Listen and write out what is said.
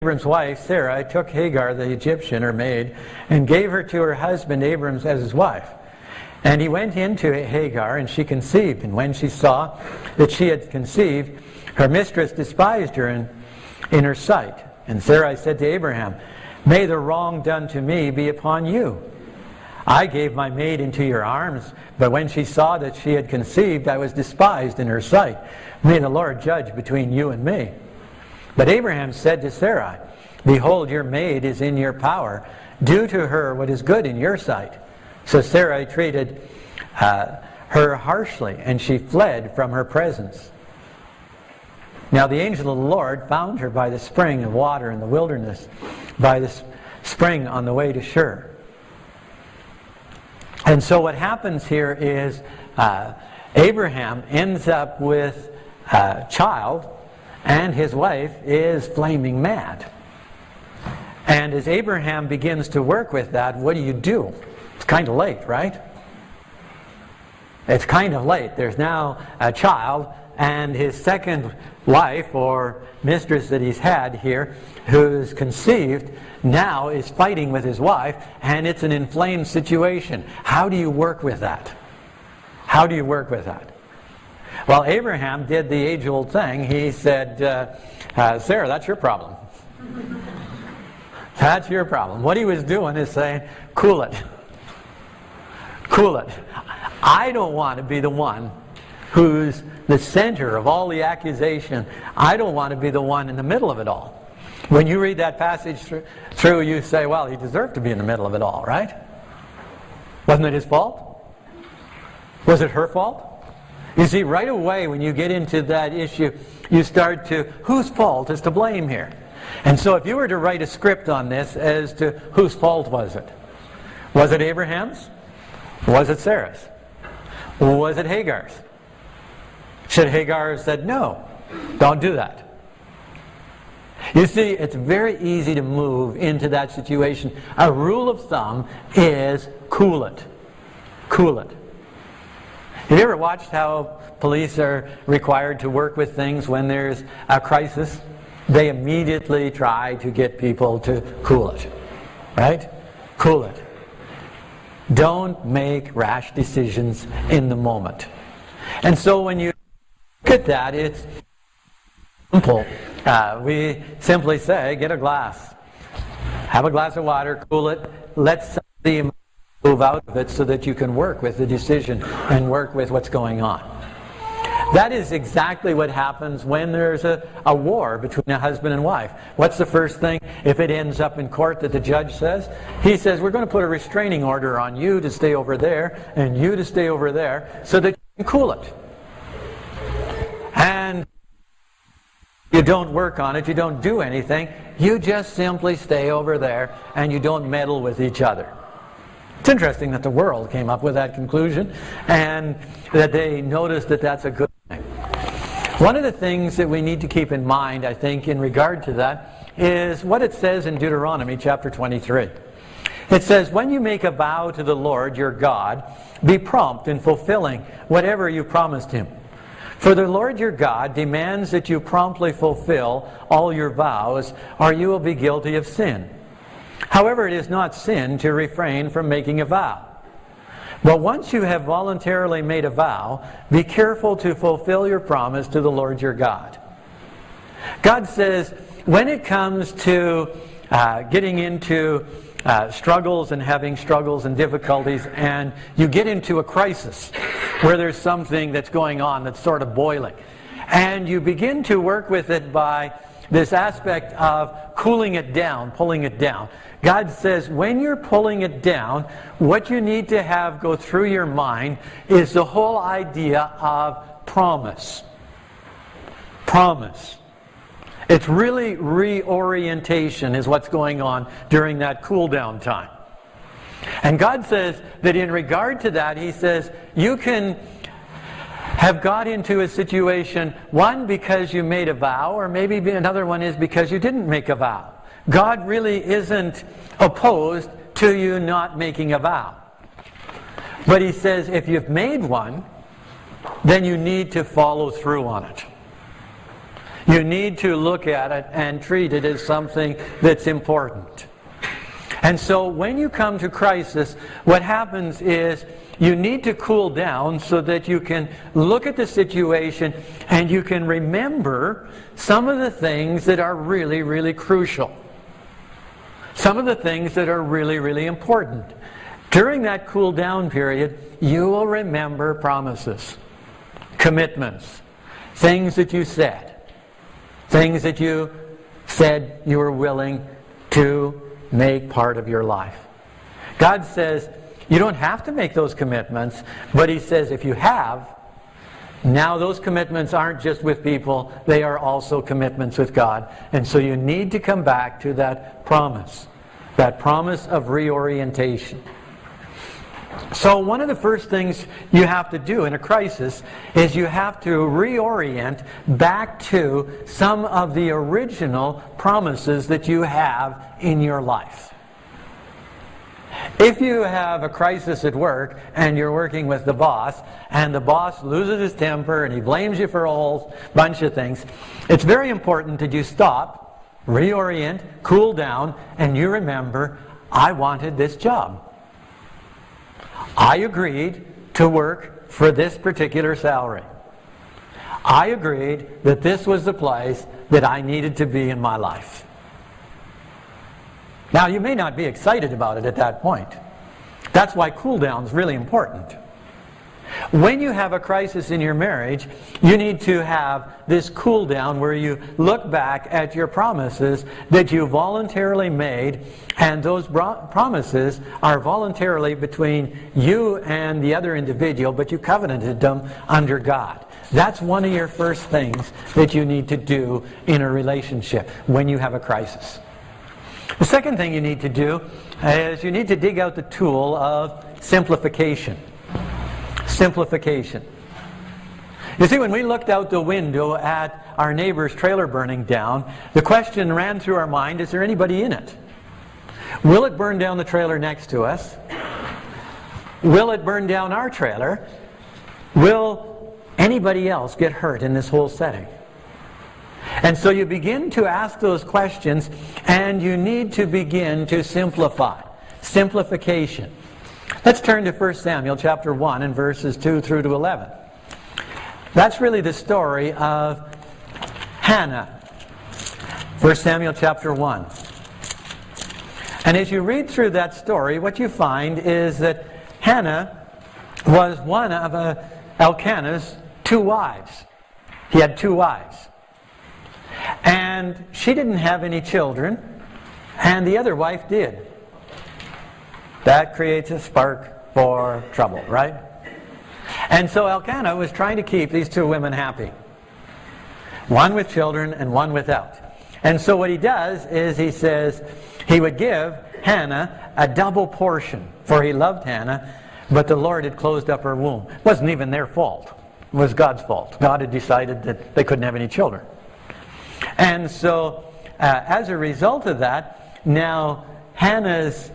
Abram's wife, Sarah, took Hagar, the Egyptian, her maid, and gave her to her husband Abram as his wife. And he went in to Hagar, and she conceived. And when she saw that she had conceived, her mistress despised her in her sight. And Sarai said to Abraham, "May the wrong done to me be upon you. I gave my maid into your arms, but when she saw that she had conceived, I was despised in her sight. May the Lord judge between you and me." But Abraham said to Sarai, "Behold, your maid is in your power. Do to her what is good in your sight." So Sarai treated her harshly, and she fled from her presence. Now the angel of the Lord found her by the spring of water in the wilderness, by the spring on the way to Shur. And so what happens here is Abraham ends up with a child, and his wife is flaming mad. And as Abraham begins to work with that, what do? It's kind of late, right? It's kind of late. There's now a child, and his second wife or mistress that he's had here, who's conceived, now is fighting with his wife, and it's an inflamed situation. How do you work with that? How do you work with that? Well, Abraham did the age-old thing. He said, Sarah, that's your problem. That's your problem. What he was doing is saying, cool it. Cool it. I don't want to be the one who's the center of all the accusation. I don't want to be the one in the middle of it all. When you read that passage through, you say, well, he deserved to be in the middle of it all, right? Wasn't it his fault? Was it her fault? You see, right away when you get into that issue, you start to, whose fault is to blame here? And so if you were to write a script on this as to whose fault was it? Was it Abraham's? Was it Sarah's? Was it Hagar's? Should Hagar have said, no, don't do that? You see, it's very easy to move into that situation. A rule of thumb is cool it. Cool it. Have you ever watched how police are required to work with things when there's a crisis? They immediately try to get people to cool it. Right? Cool it. Don't make rash decisions in the moment. And so when you look at that, it's simple. We simply say, get a glass. Have a glass of water, cool it, let somebody move out of it so that you can work with the decision and work with what's going on. That is exactly what happens when there's a war between a husband and wife. What's the first thing if it ends up in court that the judge says? He says, we're going to put a restraining order on you to stay over there and you to stay over there so that you can cool it. And you don't work on it, you don't do anything, you just simply stay over there and you don't meddle with each other. It's interesting that the world came up with that conclusion and that they noticed that that's a good thing. One of the things that we need to keep in mind, I think, in regard to that is what it says in Deuteronomy chapter 23. It says, when you make a vow to the Lord your God, be prompt in fulfilling whatever you promised him. For the Lord your God demands that you promptly fulfill all your vows, or you will be guilty of sin. However, it is not sin to refrain from making a vow. But once you have voluntarily made a vow, be careful to fulfill your promise to the Lord your God. God says, when it comes to getting into struggles and having struggles and difficulties, and you get into a crisis where there's something that's going on that's sort of boiling, and you begin to work with it by this aspect of cooling it down, pulling it down. God says, when you're pulling it down, what you need to have go through your mind is the whole idea of promise. Promise. It's really reorientation is what's going on during that cool down time. And God says that in regard to that, he says, you can have got into a situation, one, because you made a vow, or maybe another one is because you didn't make a vow. God really isn't opposed to you not making a vow. But he says if you've made one, then you need to follow through on it. You need to look at it and treat it as something that's important. And so when you come to crisis, what happens is you need to cool down so that you can look at the situation and you can remember some of the things that are really, really crucial. Some of the things that are really, really important. During that cool down period, you will remember promises, commitments, things that you said, things that you said you were willing to make part of your life. God says you don't have to make those commitments, but He says if you have, now those commitments aren't just with people, they are also commitments with God. And so you need to come back to that promise of reorientation. So one of the first things you have to do in a crisis is you have to reorient back to some of the original promises that you have in your life. If you have a crisis at work and you're working with the boss and the boss loses his temper and he blames you for a whole bunch of things, it's very important that you stop, reorient, cool down, and you remember, I wanted this job. I agreed to work for this particular salary. I agreed that this was the place that I needed to be in my life. Now, you may not be excited about it at that point. That's why cool down is really important. When you have a crisis in your marriage, you need to have this cool down where you look back at your promises that you voluntarily made, and those promises are voluntarily between you and the other individual, but you covenanted them under God. That's one of your first things that you need to do in a relationship when you have a crisis. The second thing you need to do is you need to dig out the tool of simplification. Simplification. You see, when we looked out the window at our neighbor's trailer burning down, the question ran through our mind, is there anybody in it? Will it burn down the trailer next to us? Will it burn down our trailer? Will anybody else get hurt in this whole setting? And so you begin to ask those questions, and you need to begin to simplify. Simplification. Let's turn to 1 Samuel chapter 1 and verses 2 through to 11. That's really the story of Hannah. 1 Samuel chapter 1. And as you read through that story, what you find is that Hannah was one of Elkanah's two wives. He had two wives. And she didn't have any children, and the other wife did. That creates a spark for trouble, right? And so Elkanah was trying to keep these two women happy. One with children and one without. And so what he does is he says he would give Hannah a double portion, for he loved Hannah, but the Lord had closed up her womb. It wasn't even their fault. It was God's fault. God had decided that they couldn't have any children. And so, as a result of that, now Hannah's